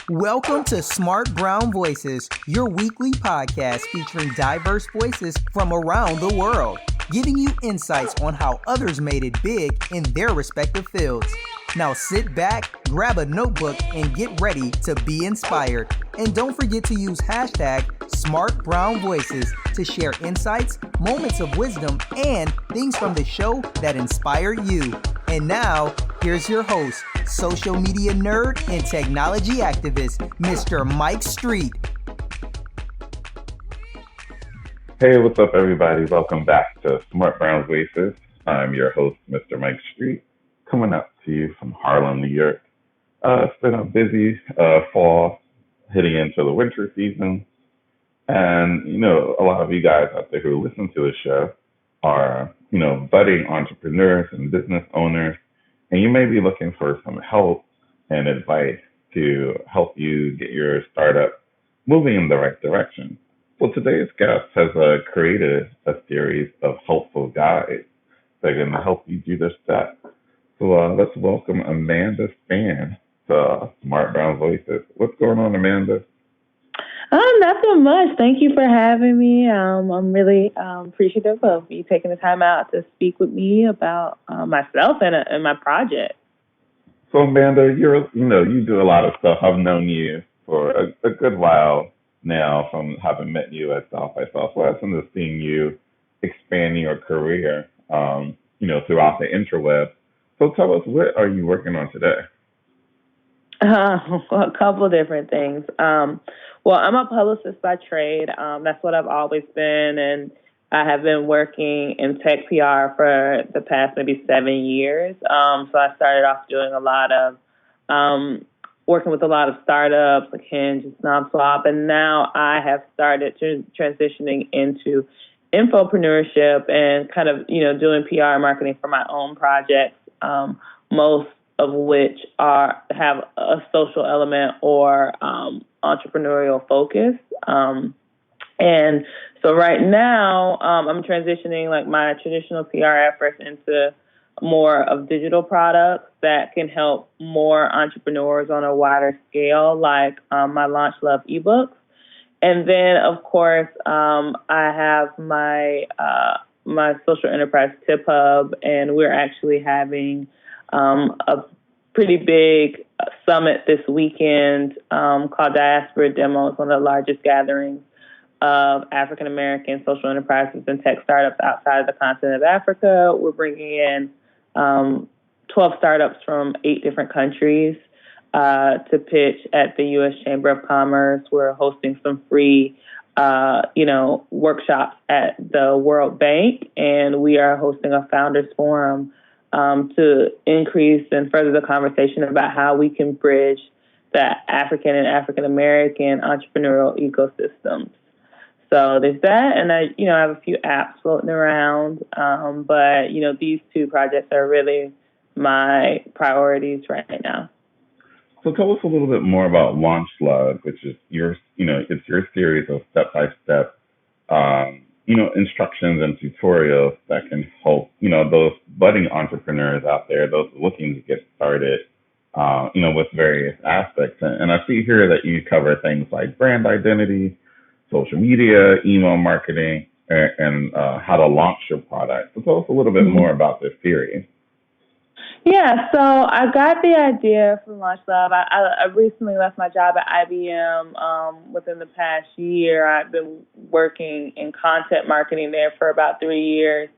Welcome to Smart Brown Voices, your weekly podcast featuring diverse voices from around the world, giving you insights on how others made it big in their respective fields. Now sit back, grab a notebook, and get ready to be inspired. And don't forget to use hashtag SmartBrownVoices to share insights, moments of wisdom, and things from the show that inspire you. And now, here's your host, social media nerd and technology activist, Mr. Mike Street. Hey, what's up, everybody? Welcome back to Smart Brown Voices. I'm your host, Mr. Mike Street, coming up to you from Harlem, New York. It's been a busy fall, heading into the winter season. And, a lot of you guys out there who listen to the show are, budding entrepreneurs and business owners. And you may be looking for some help and advice to help you get your startup moving in the right direction. Well, today's guest has created a series of helpful guides that are going to help you do just that. So let's welcome Amanda Spann to Smart Brown Voices. What's going on, Amanda? Nothing much. Thank you for having me. I'm really appreciative of you taking the time out to speak with me about myself and my project. So, Amanda, you do a lot of stuff. I've known you for a good while now, from having met you at South by Southwest and just seeing you expanding your career, throughout the interweb. So, tell us, what are you working on today? A couple different things. Well, I'm a publicist by trade. That's what I've always been, and I have been working in tech PR for the past maybe 7 years. So I started off doing a lot of working with a lot of startups like Hinge and SnobSwap, and now I have started transitioning into infopreneurship and kind of doing PR marketing for my own projects. Most of which have a social element or entrepreneurial focus. And so right now, I'm transitioning like my traditional PR efforts into more of digital products that can help more entrepreneurs on a wider scale, like my Launch Love ebooks. And then, of course, I have my social enterprise tip hub, and we're actually having a pretty big summit this weekend called Diaspora Demo. It's one of the largest gatherings of African-American social enterprises and tech startups outside of the continent of Africa. We're bringing in 12 startups from 8 different countries to pitch at the U.S. Chamber of Commerce. We're hosting some free workshops at the World Bank, and we are hosting a founders forum to increase and further the conversation about how we can bridge the African and African-American entrepreneurial ecosystems. So there's that, and I have a few apps floating around, but these 2 projects are really my priorities right now. So tell us a little bit more about Launch Love, which is it's your series of step-by-step instructions and tutorials that can help, those budding entrepreneurs out there, those looking to get started, with various aspects. And I see here that you cover things like brand identity, social media, email marketing, and how to launch your product. So tell us a little bit more about this series. Yeah, so I got the idea from Launch Love. I recently left my job at IBM. Within the past year, I've been working in content marketing there for about 3 years.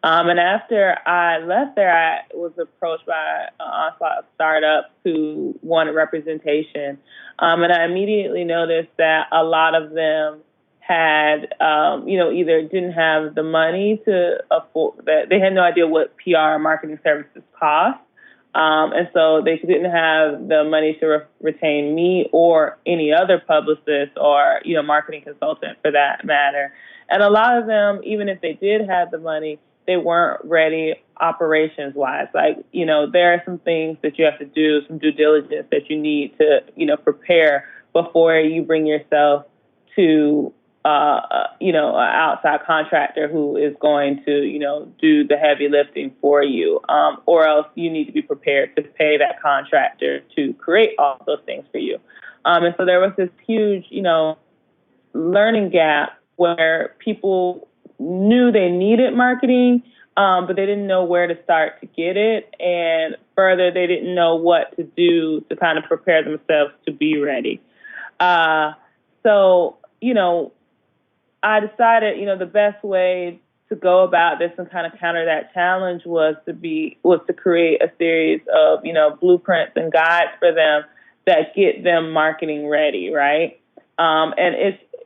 And after I left there, I was approached by an onslaught of startups who wanted representation. And I immediately noticed that a lot of them had, either didn't have the money to afford that. They had no idea what PR marketing services cost. And so they didn't have the money to retain me or any other publicist or, marketing consultant for that matter. And a lot of them, even if they did have the money, they weren't ready operations-wise. Like, there are some things that you have to do, some due diligence that you need to, prepare before you bring yourself to an outside contractor who is going to, do the heavy lifting for you, or else you need to be prepared to pay that contractor to create all those things for you. And so there was this huge, learning gap where people knew they needed marketing, but they didn't know where to start to get it. And further, they didn't know what to do to kind of prepare themselves to be ready. So, I decided, the best way to go about this and kind of counter that challenge was to create a series of, blueprints and guides for them that get them marketing ready, right? And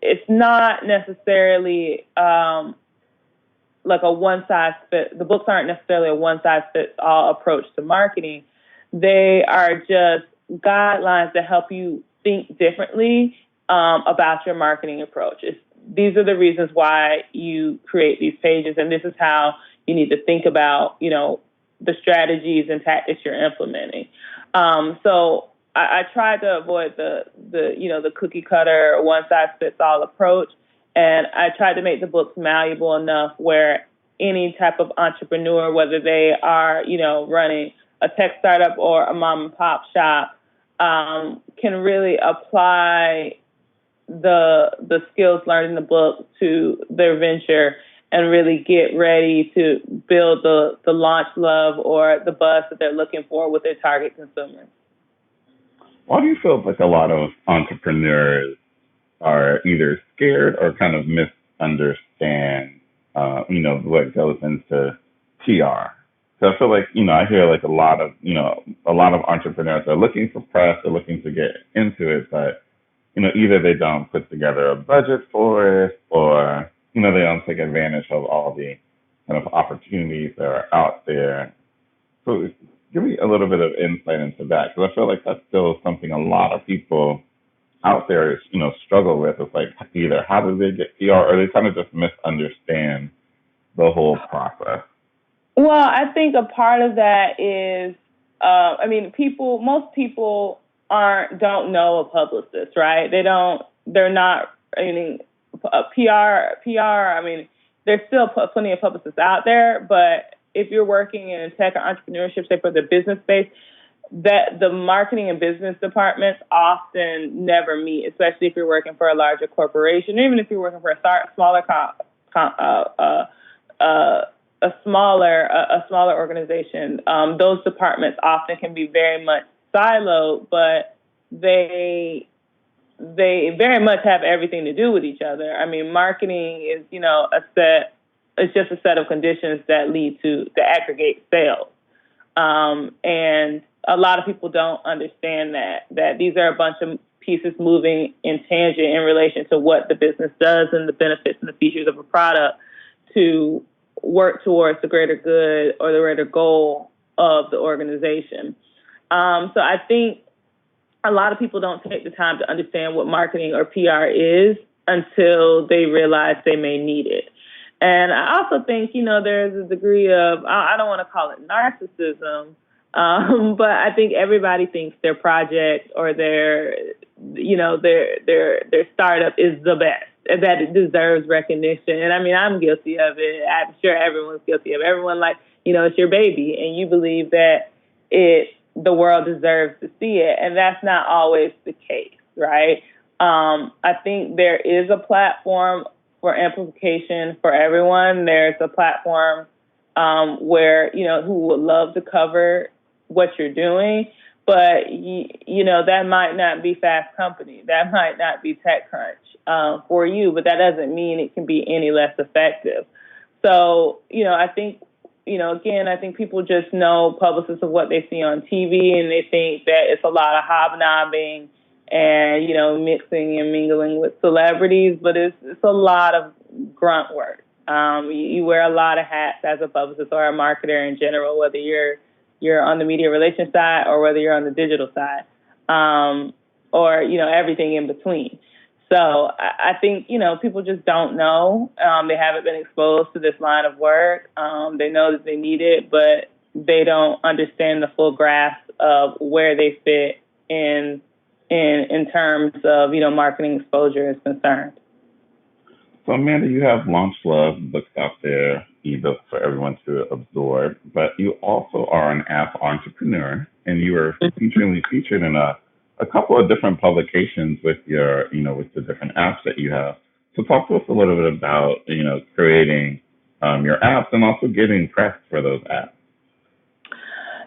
it's not necessarily like a one-size-fits. The books aren't necessarily a one-size-fits-all approach to marketing. They are just guidelines that help you think differently about your marketing approach. These are the reasons why you create these pages, and this is how you need to think about, the strategies and tactics you're implementing. So I tried to avoid the cookie cutter one-size-fits-all approach, and I tried to make the books malleable enough where any type of entrepreneur, whether they are, running a tech startup or a mom and pop shop, can really apply the skills learned in the book to their venture and really get ready to build the launch love or the buzz that they're looking for with their target consumers. Why do you feel like a lot of entrepreneurs are either scared or kind of misunderstand, what goes into PR? So I feel like, I hear like a lot of entrepreneurs are looking for press, they're looking to get into it, but, either they don't put together a budget for it or, they don't take advantage of all the kind of opportunities that are out there. So give me a little bit of insight into that, because I feel like that's still something a lot of people out there, struggle with. It's like either how do they get PR or they kind of just misunderstand the whole process. Well, I think a part of that is, most people don't know a publicist, right? They're not, PR, there's still plenty of publicists out there, but if you're working in tech or entrepreneurship, say for the business space, that the marketing and business departments often never meet, especially if you're working for a larger corporation, or even if you're working for a smaller organization. Those departments often can be very much siloed, but they very much have everything to do with each other. Marketing is, it's just a set of conditions that lead to the aggregate sales. And a lot of people don't understand that these are a bunch of pieces moving in tangent in relation to what the business does and the benefits and the features of a product to work towards the greater good or the greater goal of the organization. So I think a lot of people don't take the time to understand what marketing or PR is until they realize they may need it. And I also think, there's a degree of, I don't want to call it narcissism, but I think everybody thinks their project or their startup is the best, that it deserves recognition. And I'm guilty of it. I'm sure everyone's guilty of it. Everyone, it's your baby, and you believe that the world deserves to see it. And that's not always the case, right? I think there is a platform for amplification for everyone. There's a platform where, who would love to cover what you're doing, but, that might not be Fast Company. That might not be TechCrunch for you, but that doesn't mean it can be any less effective. So, I think, I think people just know publicists of what they see on TV, and they think that it's a lot of hobnobbing and, mixing and mingling with celebrities, but it's a lot of grunt work. You wear a lot of hats as a publicist or a marketer in general, whether you're on the media relations side or whether you're on the digital side, or, everything in between. So I think, people just don't know. They haven't been exposed to this line of work. They know that they need it, but they don't understand the full grasp of where they fit in terms of, marketing exposure is concerned. So, Amanda, you have Launch Love books out there, ebooks for everyone to absorb, but you also are an app entrepreneur, and you were featured in a a couple of different publications with your, with the different apps that you have. So talk to us a little bit about, creating your apps and also getting press for those apps.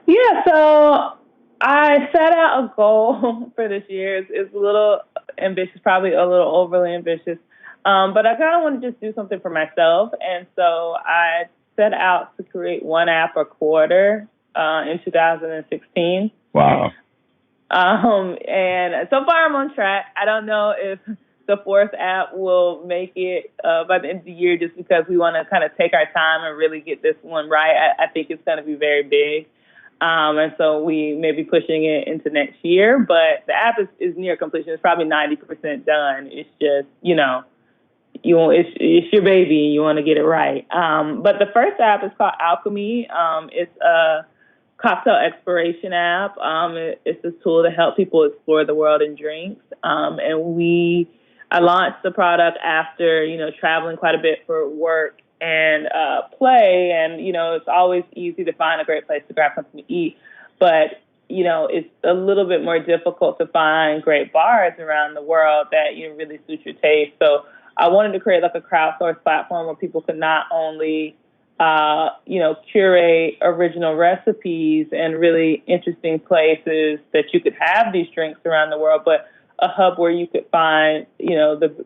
Yeah, so I set out a goal for this year. It's a little ambitious, probably a little overly ambitious, but I kind of want to just do something for myself. And so I set out to create one app a quarter in 2016. Wow. And so far I'm on track. I don't know if the fourth app will make it by the end of the year, just because we want to kind of take our time and really get this one right. I think it's going to be very big. And so we may be pushing it into next year, but the app is near completion. It's probably 90% done. It's just, it's your baby. You want to get it right. But the first app is called Alchemy. It's a cocktail exploration app. It's a tool to help people explore the world in drinks. And I launched the product after, traveling quite a bit for work and play. And, it's always easy to find a great place to grab something to eat. But, it's a little bit more difficult to find great bars around the world that, really suit your taste. So I wanted to create like a crowdsourced platform where people could not only curate original recipes and really interesting places that you could have these drinks around the world, but a hub where you could find, the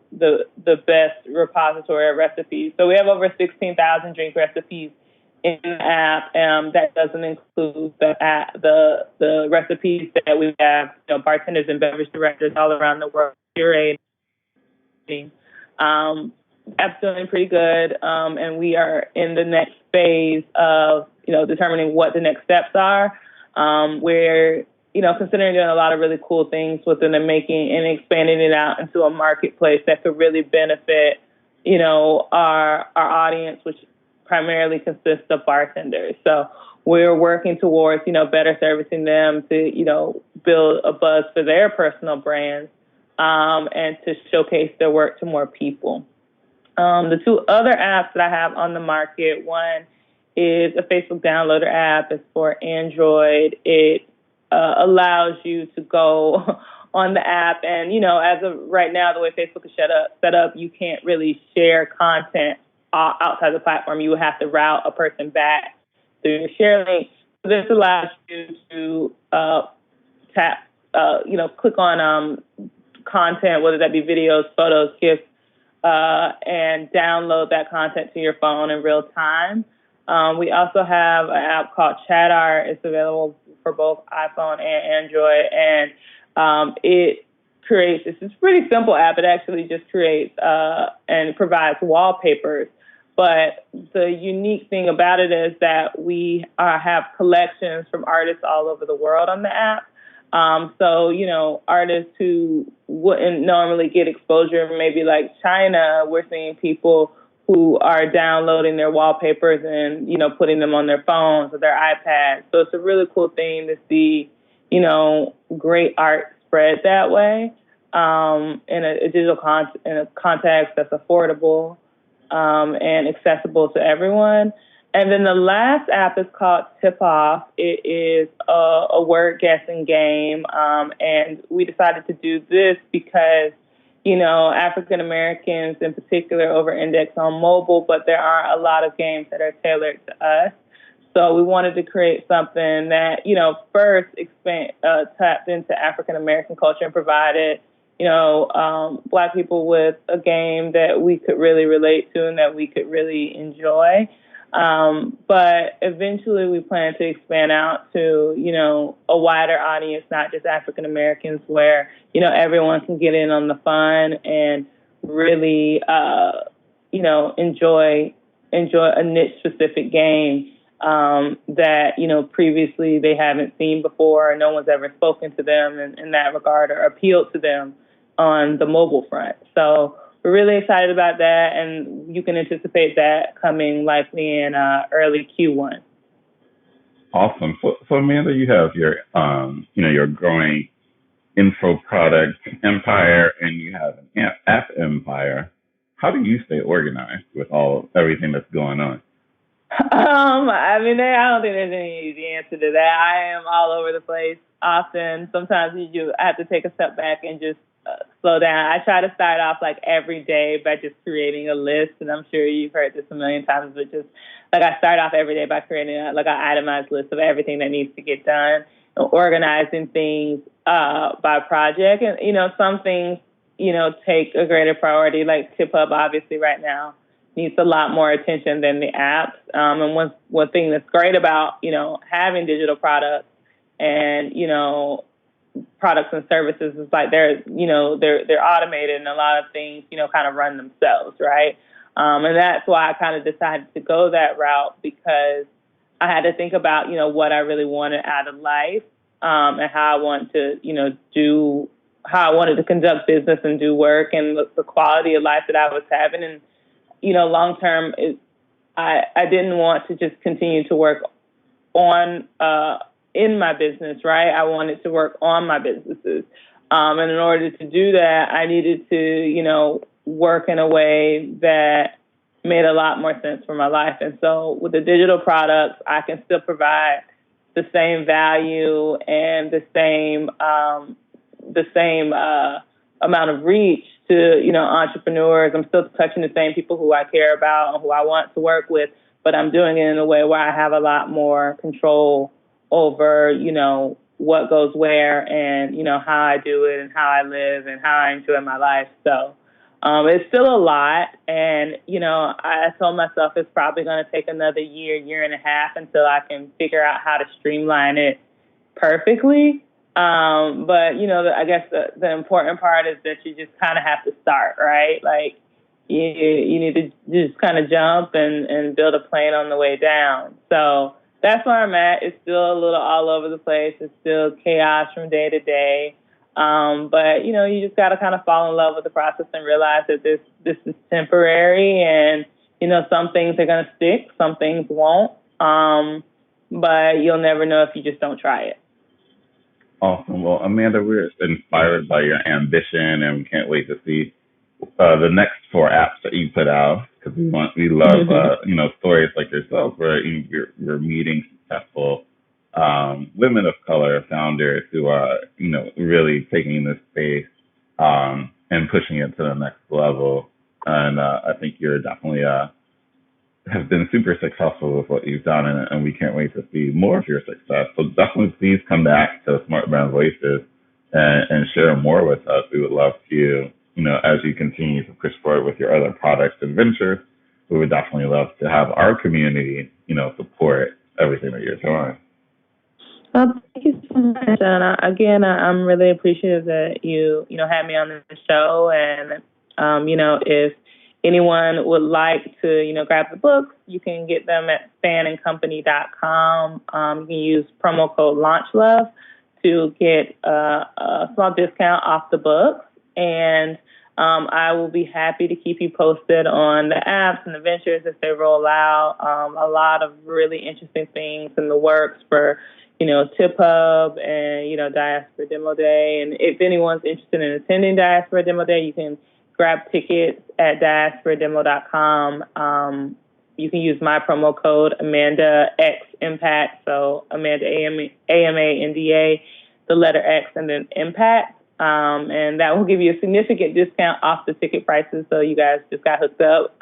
best repository of recipes. So we have over 16,000 drink recipes in the app. That doesn't include the recipes that we have, bartenders and beverage directors all around the world curating. App's doing pretty good, and we are in the next phase of, determining what the next steps are. We're, considering doing a lot of really cool things within and making and expanding it out into a marketplace that could really benefit, our audience, which primarily consists of bartenders. So we're working towards, better servicing them to, build a buzz for their personal brands, and to showcase their work to more people. The two other apps that I have on the market, one is a Facebook downloader app. It's for Android. It allows you to go on the app, and as of right now, the way Facebook is set up, you can't really share content outside the platform. You would have to route a person back through your share link. So this allows you to click on content, whether that be videos, photos, GIFs, and download that content to your phone in real time. We also have an app called ChatArt. It's available for both iPhone and Android, and it's a pretty simple app. It actually just creates and provides wallpapers. But the unique thing about it is that we have collections from artists all over the world on the app. So, artists who wouldn't normally get exposure, maybe like China, we're seeing people who are downloading their wallpapers and, putting them on their phones or their iPads. So it's a really cool thing to see, great art spread that way, in a digital in a context that's affordable, and accessible to everyone. And then the last app is called Tip Off. It is a word guessing game. And we decided to do this because, African Americans in particular over-index on mobile, but there are a lot of games that are tailored to us. So we wanted to create something that, first tapped into African American culture and provided, Black people with a game that we could really relate to and that we could really enjoy. But eventually we plan to expand out to, a wider audience, not just African Americans, where, everyone can get in on the fun and really, enjoy a niche specific game, that, previously they haven't seen before, or no one's ever spoken to them in that regard or appealed to them on the mobile front. So we're really excited about that, and you can anticipate that coming likely in early Q1. Awesome. So Amanda, you have your, your growing info product empire, and you have an app empire. How do you stay organized with everything that's going on? I mean, I don't think there's any easy answer to that. I am all over the place often. Sometimes I have to take a step back and just slow down. I try to start off like every day by just creating a list, and I'm sure you've heard this a million times, but just like I start off every day by creating like an itemized list of everything that needs to get done, and organizing things by project, and some things take a greater priority, like TipHub obviously right now needs a lot more attention than the apps. And one thing that's great about, having digital products and, products and services is like they're automated and a lot of things, kind of run themselves, right? And that's why I kind of decided to go that route because I had to think about, what I really wanted out of life, and how I want to, how I wanted to conduct business and do work and the quality of life that I was having. And long term, I didn't want to just continue to work on in my business, right? I wanted to work on my businesses, and in order to do that, I needed to work in a way that made a lot more sense for my life. And so, with the digital products, I can still provide the same value and the same amount of reach to, entrepreneurs. I'm still touching the same people who I care about and who I want to work with, but I'm doing it in a way where I have a lot more control over, what goes where and, how I do it and how I live and how I enjoy my life. So it's still a lot. And, I told myself it's probably going to take another year and a half until I can figure out how to streamline it perfectly. But I guess the important part is that you just kind of have to start, right? Like you need to just kind of jump and build a plane on the way down. So that's where I'm at. It's still a little all over the place. It's still chaos from day to day. But you just got to kind of fall in love with the process and realize that this is temporary, and some things are going to stick, some things won't. But you'll never know if you just don't try it. Awesome. Well, Amanda, we're inspired by your ambition, and we can't wait to see the next 4 apps that you put out because we love stories like yourself where you're meeting successful women of color founders who are really taking this space and pushing it to the next level. And I think you're definitely have been super successful with what you've done, and we can't wait to see more of your success. So definitely please come back to Smart Brown Voices and share more with us. We would love to, as you continue to push forward with your other products and ventures, we would definitely love to have our community, support everything that you're doing. Well, thank you so much. And I'm really appreciative that you had me on the show. And, if anyone would like to, grab the books, you can get them at spannandcompany.com. You can use promo code LaunchLove to get a small discount off the books. And I will be happy to keep you posted on the apps and the ventures as they roll out. A lot of really interesting things in the works for, TipHub and, Diaspora Demo Day. And if anyone's interested in attending Diaspora Demo Day, you can grab tickets at diasporademo.com. You can use my promo code Amanda X Impact. So Amanda AMANDA, the letter X, and then Impact. And that will give you a significant discount off the ticket prices. So you guys just got hooked up.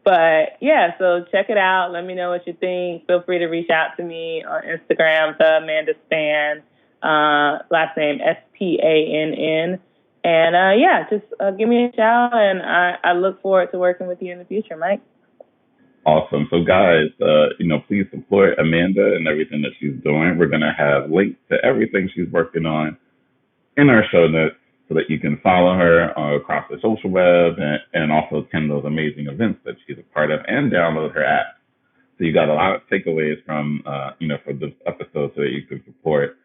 But yeah, so check it out. Let me know what you think. Feel free to reach out to me on Instagram, the Amanda Spann, last name SPANN. And just give me a shout, and I look forward to working with you in the future, Mike. Awesome. So guys, please support Amanda and everything that she's doing. We're going to have links to everything she's working on in our show notes so that you can follow her across the social web and also attend those amazing events that she's a part of and download her app. So you got a lot of takeaways from, for this episode so that you can support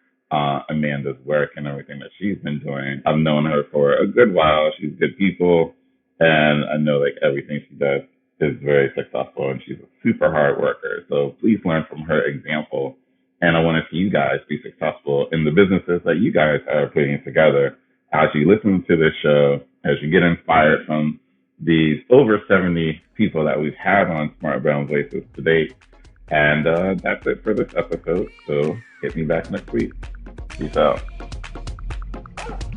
Amanda's work and everything that she's been doing. I've known her for a good while. She's good people, and I know like everything she does is very successful, and she's a super hard worker. So please learn from her example. And I want to see you guys be successful in the businesses that you guys are putting together. As you listen to this show, as you get inspired from these over 70 people that we've had on Smart Brown Voices to date. And that's it for this episode. So hit me back next week. Peace out.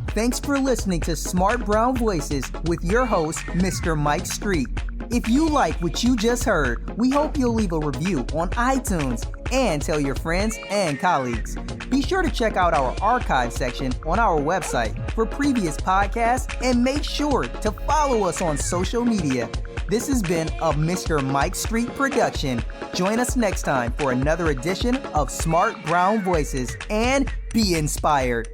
Thanks for listening to Smart Brown Voices with your host, Mr. Mike Street. If you like what you just heard, we hope you'll leave a review on iTunes and tell your friends and colleagues. Be sure to check out our archive section on our website for previous podcasts and make sure to follow us on social media. This has been a Mr. Mike Street production. Join us next time for another edition of Smart Brown Voices and be inspired.